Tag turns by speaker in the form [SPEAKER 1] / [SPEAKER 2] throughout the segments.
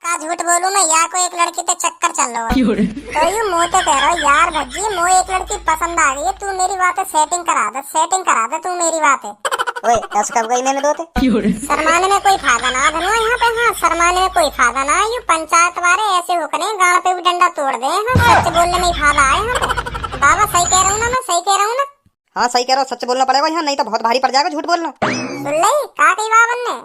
[SPEAKER 1] का झूठ बोलूं मैं, या कोई एक लड़की पे चक्कर चल रहा है तो यूं मुंह तो कह रहा हूँ यार भज्जी मोए एक लड़की पसंद आ गई है, तू मेरी बातें सेटिंग करा दे तू मेरी बातें।
[SPEAKER 2] ओए दस कब गई मैंने दो थे
[SPEAKER 1] शर्माने में कोई फायदा ना धनो यहाँ पे। हाँ शर्माने में कोई फायदा ना, यूं पंचायत वाले ऐसे होकर गाड़ पे भी डंडा तोड़ दे। हाँ सच बोलने में ही फायदा है यहाँ पे। बाबा सही कह रहा हूँ ना, मैं सही कह रहा हूँ ना?
[SPEAKER 2] हाँ सही कह रहा हूँ, सच बोलना पड़ेगा यहाँ, नहीं तो बहुत भारी पड़ जाएगा झूठ बोलना।
[SPEAKER 1] सुन ले का कही बाबन ने,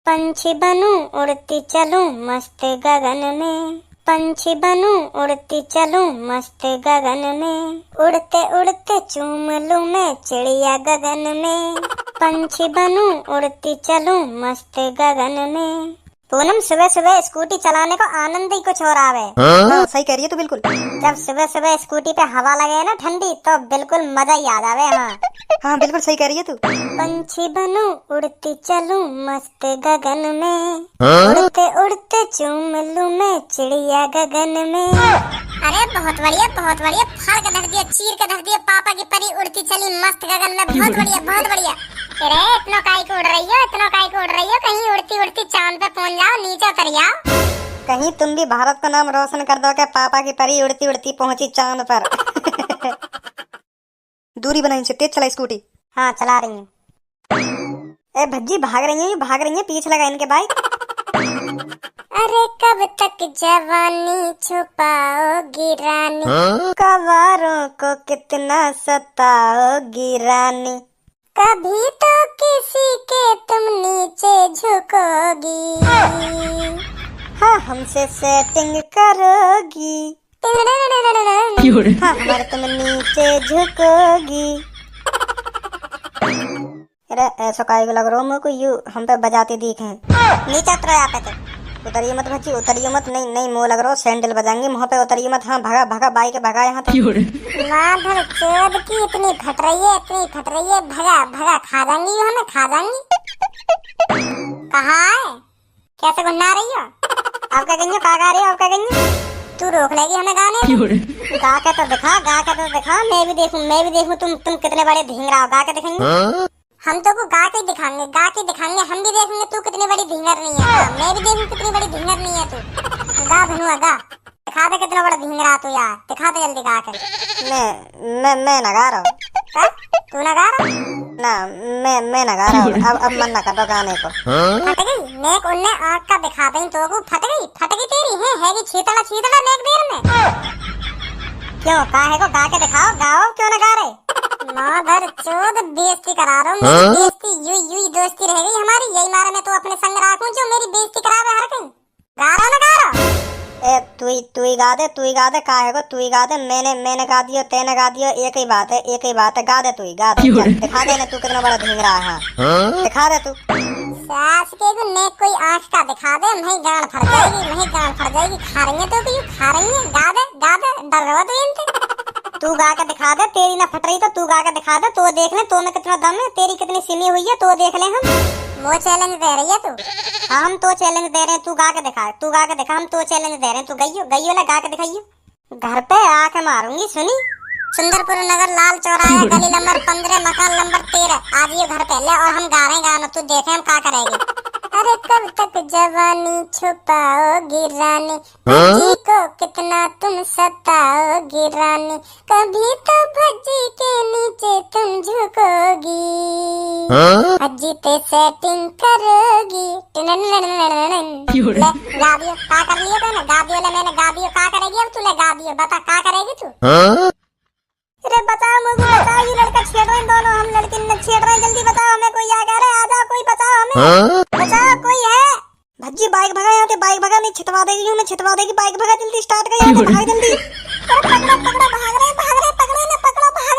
[SPEAKER 1] पंछी बनूं उड़ती चलूं मस्त गगन में, पंछी बनूं उड़ती चलूं मस्त गगन में, उड़ते उड़ते चूम लूं मैं चिड़िया गगन में, पंछी बनूं उड़ती चलूं मस्त गगन में। पूनम सुबह सुबह स्कूटी चलाने को आनंद ही कुछ और आवे।
[SPEAKER 2] हाँ सही कह रही है तू बिल्कुल।
[SPEAKER 1] जब सुबह सुबह स्कूटी पे हवा लगे ना ठंडी तो बिल्कुल मजा ही आ जावे। हाँ
[SPEAKER 2] हाँ बिल्कुल सही कह रही है तू।
[SPEAKER 1] पंछी बनूं उड़ती चलूं मस्त गगन में, उड़ते उड़ते चूम लूं मैं चिड़िया गगन में। अरे बहुत बढ़िया फाड़ के धर दिया, चीर के धर दिया, पापा की परी उड़ती चली मस्त गगन में। बहुत बढ़िया। अरे इतना काई को उड़ रही हो, कहीं उड़ती उड़ती चांद पे पहुंच जाओ, नीचे उतर जाओ।
[SPEAKER 2] कहीं तुम भी भारत का नाम रोशन कर दो क्या, पापा की परी उड़ती उड़ती पहुंची चांद पर। दूरी बनाई से तेज चला स्कूटी।
[SPEAKER 1] हाँ चला रही हूँ।
[SPEAKER 2] ए भज्जी भाग रही है, पीछे लगा इनके बाइक।
[SPEAKER 1] अरे कब तक जवानी छुपाओगी रानी,
[SPEAKER 2] कवारों को कितना सताओगी रानी,
[SPEAKER 1] कभी तो किसी के तुम नीचे झुकोगी,
[SPEAKER 2] हाँ हमसे सेटिंग करोगी, हाँ हमारे तुम नीचे झुकोगी। अरे ऐसा काहे को लग रहा हूँ, यू हम पे बजाती दिखे।
[SPEAKER 1] नीचे उतरो यहाँ पे तो।
[SPEAKER 2] उतरियो मत भज्जी, उतरियो मत। नहीं मुँह लग रहा हो, सैंडल बजाएंगे मुँह पे, उतरियो मत। हाँ भगा बाइक भगा यहाँ तक।
[SPEAKER 1] माधर चोद की इतनी फट रही है, भगा खा जाएंगी हमें, खा जाएंगी। कहाँ है, कैसे गुन्ना रही हो? अब क्या कहेंगे, का गा रही हो, अब क्या कहेंगे? तू रोक लेगी हमें गाने? गा के तो दिखा, मैं भी देखूं तुम कितने बड़े धींगरा हो। गा के दिखाएंगे हम तो को, गा के दिखाएंगे, हम भी देखेंगे तू कितनी बड़ी ढींगर नहीं है। मैं भी देखूं कितनी बड़ी ढींगर नहीं है तू। गा धनुआ गा, दिखा दे कितना बड़ा ढींगरा तू यार, दिखा दे जल्दी गा कर।
[SPEAKER 2] मैं ना गा रहा हूँ।
[SPEAKER 1] तू ना गा रहा?
[SPEAKER 2] ना मैं ना गा रहा हूँ। अब मन ना कर दो गाने को।
[SPEAKER 1] फट गई नेक, उनने आँख का दिखा दें तो को फट गई तेरी है कि छीतड़ा नेक देर में। क्यों काहे को गा के दिखाओ, गाओ क्यों ना गा रहे? माधर चोद बेइज्जती करा रहा हूँ, मेरी बेइज्जती यू दोस्ती रह गई हमारी, यही मारे मैं तो अपने संग रखूं जो मेरी बेइज्जती करावे हर कहीं। गा रहा
[SPEAKER 2] ए तू ही गा दे काहे को, तू ही गा दे। मैंने गा दियो, तेने गा दियो, एक ही बात है। गा दे तू ही, गा दे। चल दिखा दे ना तू कितना बड़ा ढींगरा है। हाँ दिखा दे तू।
[SPEAKER 1] सास के को नेक कोई आँख का दिखा दे, मैं गांड फट जाएगी। खा रही है तो क्यों खा रही है? गा दे डर रहा तू इनसे। तू गा के दिखा दे, तेरी ना फट रही तो तू गा के दिखा दे, तो देख ले तो में कितना दम है, तेरी कितनी सिमी हुई है तो देख ले हम। वो चैलेंज दे रही है तू? हाँ हम तो चैलेंज दे रहे हैं, तू गा के दिखा, हम तो चैलेंज दे रहे हैं, तू गइयो ला गा के दिखाइयो। घर पे आके मारूंगी सुनी। सुंदरपुर नगर लाल चौराहा गली नंबर 15 मकान नंबर 13 आ जाइए घर पे ले, और हम गा रहे हैं गाना, तू देखे हम क्या करेगी। अरे कब तक जवानी छुपाओगी रानी, भज्जी को कितना तुम सताओगी रानी, कभी तो भज्जी के नीचे तुम झुकोगी, भज्जी पे सेटिंग करोगी। ले गा दियो, का कर लियो तूने? गा दियो ले, मैंने गा दियो, का करेगी अब तू? ले गा दियो, बता का करेगी तू? अरे बताओ मुझे, बताओ ये लड़का छेड़ रहे हैं दोनों, हम लड़की न छेड़ रहे हैं, जल्दी बताओ हमें, कोई आ रहा है, आ जाओ कोई, बताओ हमें, बताओ कोई है? भज्जी बाइक भगा यहाँ से, बाइक भगा, नहीं छिटवा देगी बाइक भगा, जल्दी स्टार्ट कर यहाँ से, भाग जल्दी। अरे पकड़ो भाग रहे पकड़ो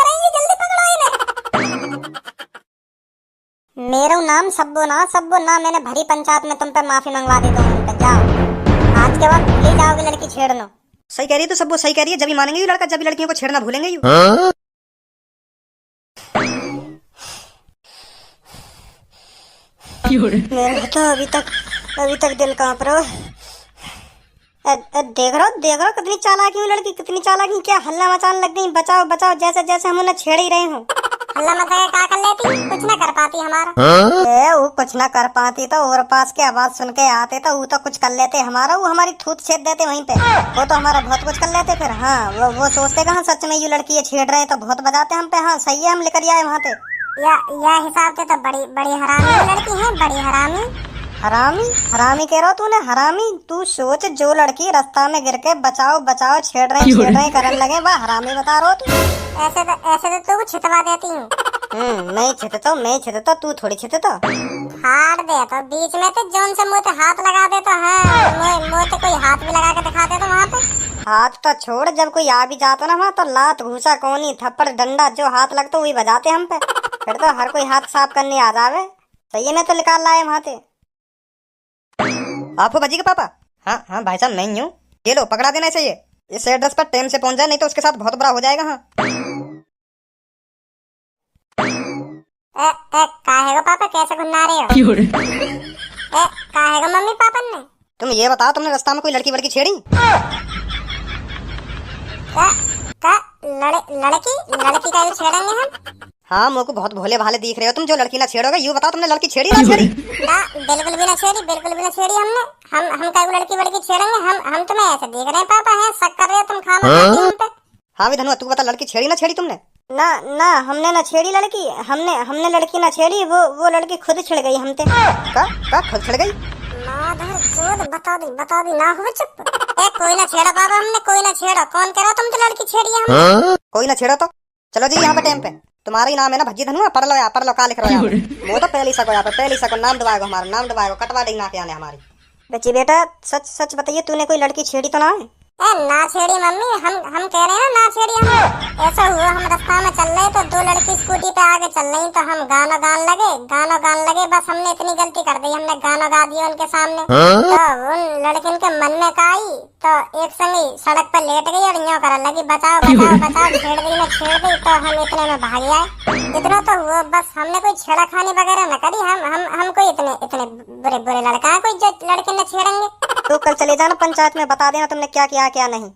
[SPEAKER 1] इन्हें, जल्दी पकड़ो इन्हें। मेरा नाम सब्बो ना, मैंने भरी पंचायत में तुम पे माफी मंगवा दी, 2 मिनट जाओ, आज के बाद भूल ही जाओगे लड़की छेड़ना।
[SPEAKER 2] सही कह रही है तो सबको सही कह रही है, जब ही मानेंगे ये लड़का, जब भी लड़कियों को छेड़ना भूलेंगे यू। मेरा तो अभी तक दिल कांप रहा है। देख रहा कितनी चालाक है लड़की, कितनी चालाक है, क्या हल्ला मचाने लग गई, बचाओ जैसे हम उन्हें छेड़ ही रहे हो।
[SPEAKER 1] हल्ला मत लगा, क्या कर लेती, कुछ ना कर पाती हमारा।
[SPEAKER 2] वो कुछ ना कर पाती तो और पास के आवाज सुन के आते तो वो तो कुछ कर लेते हमारा, वो हमारी थूत छेद देते वहीं पे, वो तो हमारा बहुत कुछ कर लेते फिर। हाँ वो सोचते कहाँ सच में ये लड़की ये छेड़ रहे हैं तो बहुत बजाते हम पे। हाँ सही है, हम लेकर आए वहाँ पे।
[SPEAKER 1] या हिसाब से तो बड़ी बड़ी हरामी लड़की है, बड़ी हरामी।
[SPEAKER 2] हरामी हरामी कह रहा हो तूने? हरामी तू सोच, जो लड़की रास्ता में गिर के बचाओ बचाओ छेड़ रहे करने लगे वह हरामी बता रहा हो तू?
[SPEAKER 1] ऐसे तो तू छितवा देती हूँ।
[SPEAKER 2] मैं छितता तू थोड़ी छितता।
[SPEAKER 1] फाड़ दे तो बीच में तो जोन से मुँह पे हाथ लगा दे तो। हाँ मुँह पे कोई हाथ भी लगा के दिखा दे तो वहाँ पे।
[SPEAKER 2] हाथ तो छोड़, जब कोई आ भी जाता ना वहाँ तो लात घूसा कोनी थप्पड़ डंडा जो हाथ लगता वही बजाते हम पे। फिर तो हर कोई हाथ साफ करने आ जावे। सही में तो निकाल लाए वहाँ से। आपको बजी के पापा? हाँ हाँ भाई साहब मैं ही हूँ। ये लो पकड़ा देना चाहिए, इस एड्रेस पर टाइम से पहुँच जाए नहीं तो उसके साथ बहुत बुरा हो जाएगा। हाँ
[SPEAKER 1] काहे को पापा कैसे घुन्ना रहे हो? काहे को मम्मी पापा ने?
[SPEAKER 2] तुम ये बताओ, तुमने रास्ता में कोई लड़की वड़की छेड़ी?
[SPEAKER 1] लड़की का भी छेड़ेंगे हम?
[SPEAKER 2] हाँ मुझे को बहुत भोले भाले दिख रहे हो तुम, जो लड़की ना छेड़ोगे। यूँ बताओ तुमने लड़की छेड़ी ना छेड़ी?
[SPEAKER 1] बिल्कुल भी ना छेड़ी, बिल्कुल भी ना छेड़ी हमने। हम क्या लड़की वड़की छेड़ेंगे? हम तुम्हें ऐसे देख रहे हैं पापा, है शक कर रहे हो तुम खाना।
[SPEAKER 2] हाँ भी धनुआ तू बता, लड़की छेड़ी ना छेड़ी तुमने? ना हमने ना छेड़ी लड़की, हमने लड़की ना छेड़ी, वो लड़की खुद छिड़ गई हमसे। का खुद छिड़ गई?
[SPEAKER 1] बता दी ना हो चुप। कोई ना छेड़ा पापा हमने, कोई ना छेड़ा। कौन कह रहा तुम तो लड़की छेड़ी है?
[SPEAKER 2] कोई ना छेड़ा तो चलो जी यहाँ पे टाइम पे। तुम्हारा ही नाम है ना भज्जी धनुआ? पढ़ लो का लिख रहा है? वो तो पहले सको यहाँ पे, पहले सको नाम दबाएगा, हमारा नाम दबाएगा, कटवा देना के आने हमारी। बच्ची बेटा सच बताइए, तूने कोई लड़की छेड़ी तो ना है?
[SPEAKER 1] ना छेड़ी मम्मी, हम कह रहे हैं ना छेड़ी हम। ऐसा हुआ हम रास्ता में चल रहे तो दो लड़की स्कूटी पे आगे चल रही तो हम गाना गान लगे। बस हमने इतनी गलती कर दी, हमने गाना गा दिया उनके सामने। तो उन लड़किन के मन में का आई तो एक संगी सड़क पर लेट गई और यूं करने लगी बचाओ छेड़ दी। तो हम इतने में भाग आए। इतना तो हुआ, बस हमने कोई छेड़ा खानी वगैरह न करी। हम कोई इतने बुरे लड़का है कोई जो लड़के न छेड़ेंगे।
[SPEAKER 2] तो कल चले जाना पंचायत में, बता देना तुमने क्या किया क्या नहीं।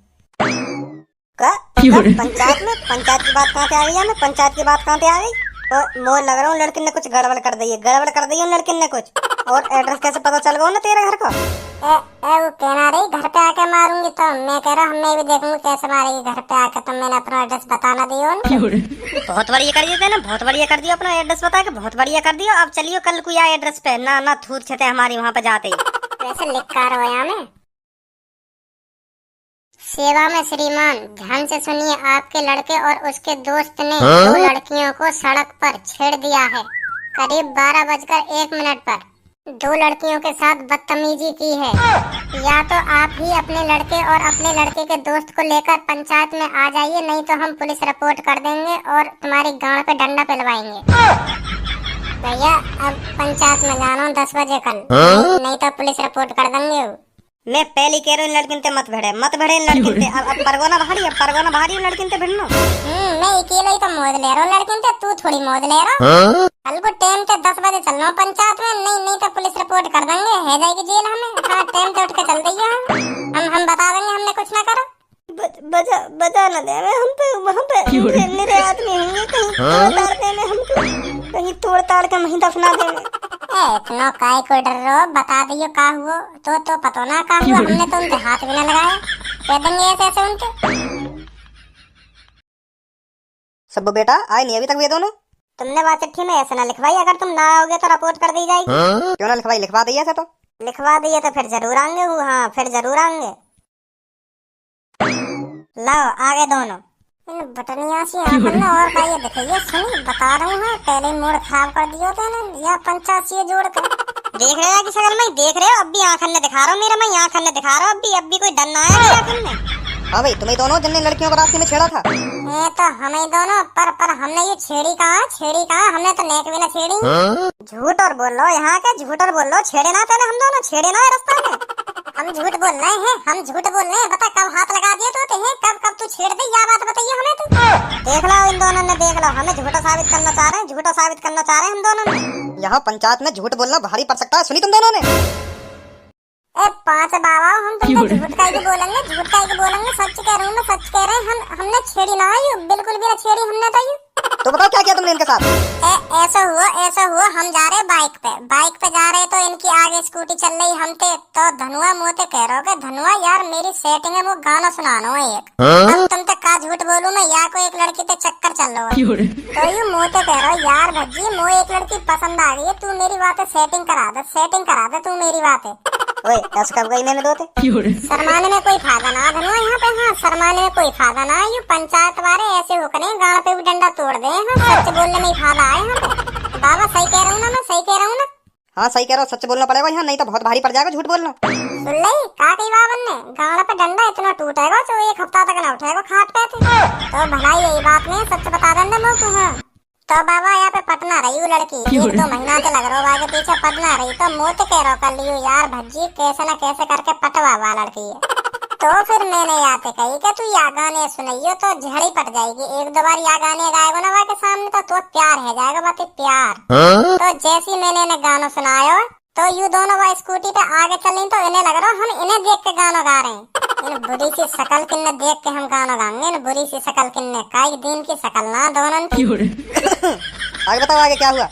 [SPEAKER 2] पंचायत की बात कहाँ पे आ गई? मैं पंचायत की बात कहाँ पे आ गई? तो मोर लग रहा हूँ लड़की ने कुछ गड़बड़ कर दी है लड़की ने कुछ। और एड्रेस कैसे पता चल गया ना तेरे घर का?
[SPEAKER 1] वो कहना रही घर पे आके मारूंगी, तो मैं कह रहा हूँ मैं भी देखूंगी कैसे मारेगी घर पे आके। तो मैंने अपना एड्रेस बताना दिया उनको।
[SPEAKER 2] बहुत बढ़िया कर दिया ना, बहुत बढ़िया कर दिया अपना एड्रेस बता के, बहुत बढ़िया कर दिया। अब चलियो कल कोई आए एड्रेस पे ना थूत छते हमारी वहाँ पे जाते ही।
[SPEAKER 1] कैसे लिख कर रोया में? सेवा में श्रीमान, ध्यान से सुनिए। आपके लड़के और उसके दोस्त ने दो लड़कियों को सड़क पर छेड़ दिया है। करीब 12:01 पर दो लड़कियों के साथ बदतमीजी की है। या तो आप ही अपने लड़के और अपने लड़के के दोस्त को लेकर पंचायत में आ जाइए, नहीं तो हम पुलिस रिपोर्ट कर देंगे और तुम्हारी गांड पे डंडा पिलवाएंगे। भैया अब पंचायत में जाना 10 बजे कल, नहीं तो पुलिस रिपोर्ट कर देंगे।
[SPEAKER 2] मैं पहले कह रही हूँ लड़किन ते मत भिड़े लड़किन ते। अब परगोना भारी लड़किन ते भिड़नो।
[SPEAKER 1] मैं अकेले ही तो मौज ले रहा हूँ लड़किन ते, तू थोड़ी मौज ले रहा। कल को टाइम पे 10 बजे चलना पंचायत में, नहीं तो पुलिस रिपोर्ट कर देंगे, है जाएगी जेल हमें। हाँ टाइम पे उठ के चल रही है, हम बता देंगे हमने कुछ ना करो।
[SPEAKER 2] बजा न दे हम पे, वहाँ पे मेरे आदमी होंगे, कहीं तोड़ ताड़ के वहीं दफना देंगे।
[SPEAKER 1] इतना काय को डर रहो, बता दियो का हुआ तो पता ना का हुआ। हमने तो उनके हाथ भी ना लगाया, कह देंगे ऐसे उनके।
[SPEAKER 2] सब बेटा आए नहीं अभी तक वे दोनों?
[SPEAKER 1] तुमने बात चिट्ठी में ऐसे ना लिखवाई, अगर तुम ना आओगे तो रिपोर्ट कर दी जाएगी।
[SPEAKER 2] क्यों ना लिखवाई? लिखवा दिया था तो
[SPEAKER 1] लिखवा दिए तो फिर जरूर आएंगे। हाँ फिर जरूर आएंगे। लाओ आगे दोनों। इन बटनिया से हमने और का ये दिखाइए, सुनी बता रहा हूँ, पहले मूड खराब कर दिया था ना या पंचायत से जोड़ कर। देख रहे हो कि शक्ल में देख रहे हो, अब भी आंखन ने दिखा रहा हूँ, मेरा मैं आंखन ने दिखा रहा हूँ, अब भी कोई डर ना आया आंखन में।
[SPEAKER 2] हाँ भाई तुम्हें दोनों जिनने लड़कियों को रास्ते में छेड़ा था?
[SPEAKER 1] ये तो हमें दोनों, पर हमने ये छेड़ी कहाँ, हमने तो नेक भी ना छेड़ी। झूठ और बोल लो, यहाँ के झूठ और बोल लो, छेड़े ना थे हम दोनों, छेड़े ना है रास्ते में। हम झूठ बोल रहे हैं, बता कब हाथ लगा दिए तो कब तू छेड़ दे, या बात बताइए हमें तो। देख लो इन दोनों ने, देख लो हमें झूठा साबित करना चाह रहे हैं हम दोनों ने।
[SPEAKER 2] यहाँ पंचायत में झूठ बोलना भारी पड़ सकता है, सुनी तुम दोनों ने?
[SPEAKER 1] ए पांच बाबा, हम तुमसे झूठ का ही बोलेंगे, सच कह रहे हैं, हमने छेड़ी ना आई, बिल्कुल भी ना छेड़ी हमने तो।
[SPEAKER 2] तो बताओ क्या किया तुमने इनके साथ?
[SPEAKER 1] ऐसा हुआ हम जा रहे बाइक पे जा रहे तो इनकी आगे स्कूटी चल रही हम थे तो धनुआ मोते कह रहे हो कि धनुआ यार मेरी सेटिंग है वो गाना सुनाना है एक। अब तुम तक का झूठ बोलूं मैं या कोई एक लड़की पे चक्कर चल रहा है तो यू मोते कह रहे हो यार भज्जी मो एक लड़की पसंद आ गई है तू मेरी बातें सेटिंग करा दे तू मेरी बातें।
[SPEAKER 2] ओए ऐसा कब गई मैंने दो थे?
[SPEAKER 1] शर्माने में कोई फायदा ना धनुआ यहाँ पे। हाँ शर्माने में कोई फायदा ना यू पंचायत वाले ऐसे होकर गाड़ पे भी डंडा तोड़ दे। हाँ सच बोलने में ही फायदा है यहाँ पे। बाबा सही कह रहा हूँ ना मैं सही कह रहा हूँ ना?
[SPEAKER 2] हाँ सही कह रहा हो सच बोलना पड़ेगा यहाँ नहीं तो बहुत भारी पड़ जाएगा झूठ बोलना।
[SPEAKER 1] सुन ली का कही बाबन ने गाड़ पे डंडा इतना टूटेगा जो एक हफ्ता तक ना उठेगा खाट पे थे तो भलाई यही बात नहीं सच बता देंगे मुँह को। हाँ तो बाबा यहाँ पे पटना रही वो लड़की 1-2 महीना से लग रहा हो आगे पीछे पटना रही तो मोते कह रहा कर लियो यार भज्जी कैसे न कैसे करके पटवा हुआ लड़की है। तो फिर मैंने याते कही कि तू या गाने सुनाइयो तो झड़ी पट जाएगी 1-2 बार या गाने गाएगा ना वहाँ के सामने तो प्यार है जाएगा बात प्यार। तो जैसे मैंने इन्हें गाना सुनायो तो यू दोनों वह स्कूटी पे आगे चल रही तो इन्हें लग रहा हम इन्हें देख के गाना गा रहे हैं। इन बुरी सी शकल किन्ने देख के हम गाना गाएंगे इन बुरी सी शकल किन्ने काई दिन की शकल ना दोनों की।
[SPEAKER 2] आगे बताओ आगे क्या हुआ?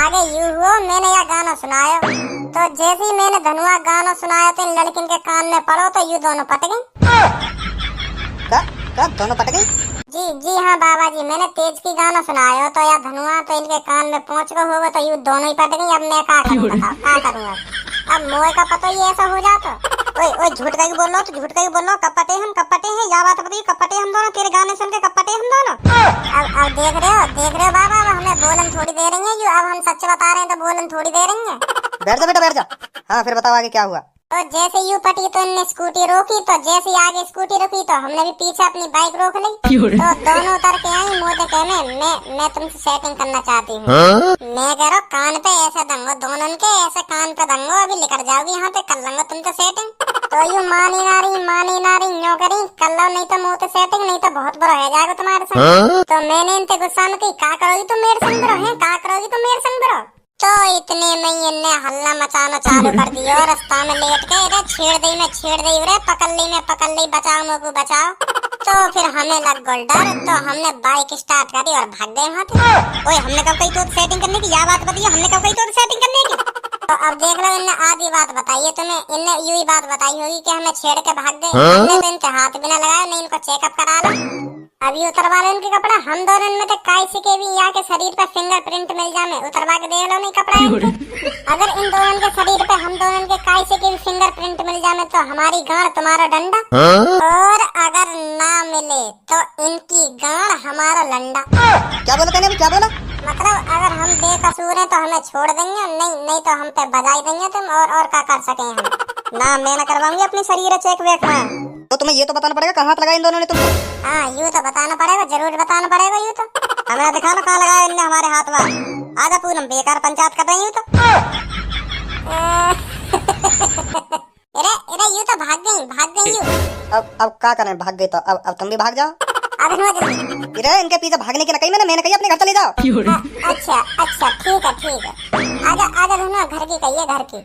[SPEAKER 1] आगे यू हुआ मैंने यह गाना सुनाया तो जैसे ही मैंने धनुआ गाना सुनाया तो इन लड़किन के कान में पड़ो तो यू दोनों पट
[SPEAKER 2] गई। दोनों पट गई?
[SPEAKER 1] जी हाँ बाबा जी मैंने तेज की गाना सुनाया तो या धनुआ तो इनके कान में पहुंच गए होगा तो यू दोनों ही पट गई। अब मैं क्या करूँगा अब मोए का पता ही ऐसा हो जाता।
[SPEAKER 2] ओए झूठ का ही बोल रहा तो झूठ का ही बोल रहा कपटे हैं या बात बताइए कपटे हम दोनों तेरे गाने सुन के कपटे हम दोनों।
[SPEAKER 1] अब देख रहे हो बाबा अब हमें बोलन थोड़ी दे रही है यू अब हम सच बता रहे हैं तो बोलन थोड़ी दे रही है।
[SPEAKER 2] बैठ जा बेटा बैठ जा। हाँ फिर बताओ आगे क्या हुआ?
[SPEAKER 1] तो जैसे यू पटी तो इनने स्कूटी रोकी तो जैसे आगे स्कूटी रोकी तो हमने भी पीछे अपनी बाइक रोक ली तो दोनों उतर के आई मोटे कहने मैं तुमसे सेटिंग करना चाहती हूँ। मैं कह रहा कान पे ऐसे दंगो दोनों के ऐसे कान पे दंगो अभी निकल जाओगी यहाँ पे कर लूंगा तुमसे सेटिंग। तो यू मानी नारी न्यो करी कर लो नहीं तो मोटे सेटिंग नहीं तो बहुत बुरा हो जाएगा तुम्हारे संग। तो मैंने इनसे गुस्सा में कही का करोगी तुम मेरे संग बरो है का करोगी तुम मेरे संग बरो। तो इतने में इनने हल्ला मचाना चालू कर दिया और रास्ता में लेट के रे छेड़ दी रे पकड़ ली बचाओ मोको बचाओ। तो फिर हमें लग गल डर तो हमने बाइक स्टार्ट करी और भाग गए वहाँ से। ओए हमने कब कही तो सेटिंग करने की या बात बताइए हमने कब कही तो सेटिंग करने की। तो अब देख लो इनने आधी बात बताई है तुम्हें इनने यू ही बात बताई होगी कि हमें छेड़ के भाग गए। हमने तो इनके हाथ बिना लगाया नहीं इनको चेकअप करा लो अभी उतरवा लो इनके कपड़ा। हम दोनों में तो काई के भी यहाँ के शरीर पे फिंगरप्रिंट मिल जाए उतरवा के देख लो नहीं कपड़ा अगर इन दोनों के शरीर पे हम दोनों के काई के भी फिंगरप्रिंट मिल जाए तो हमारी गाड़ तुम्हारा डंडा और अगर ना मिले तो इनकी गाड़ हमारा लंडा।
[SPEAKER 2] क्या बोला तूने अभी क्या बोला?
[SPEAKER 1] मतलब अगर हम बेकसूर हैं तो हमें छोड़ देंगे नहीं तो हम पे बजाई देंगे तुम और क्या कर सके हम
[SPEAKER 2] ना मैं ना करवाऊंगी अपने शरीर चेक वेक। हाँ तो तुम्हें ये तो बताना पड़ेगा कहाँ लगाया इन दोनों ने तुमको।
[SPEAKER 1] हाँ यूँ तो बताना पड़ेगा जरूर बताना पड़ेगा यूँ तो
[SPEAKER 2] हमें दिखाना कहाँ लगाया इनने हमारे हाथ में। आजा पूनम बेकार पंचायत कर रही हूँ तो।
[SPEAKER 1] अरे यूँ तो भाग गई यूँ।
[SPEAKER 2] अब क्या करें भाग गई तो अब तुम भी भाग जाओ।
[SPEAKER 1] अरे
[SPEAKER 2] इनके पीछे भागने की न मैंने कही अपने घर चले जाओ।
[SPEAKER 1] अच्छा ठीक है आजा धुना घर की कहिए घर की।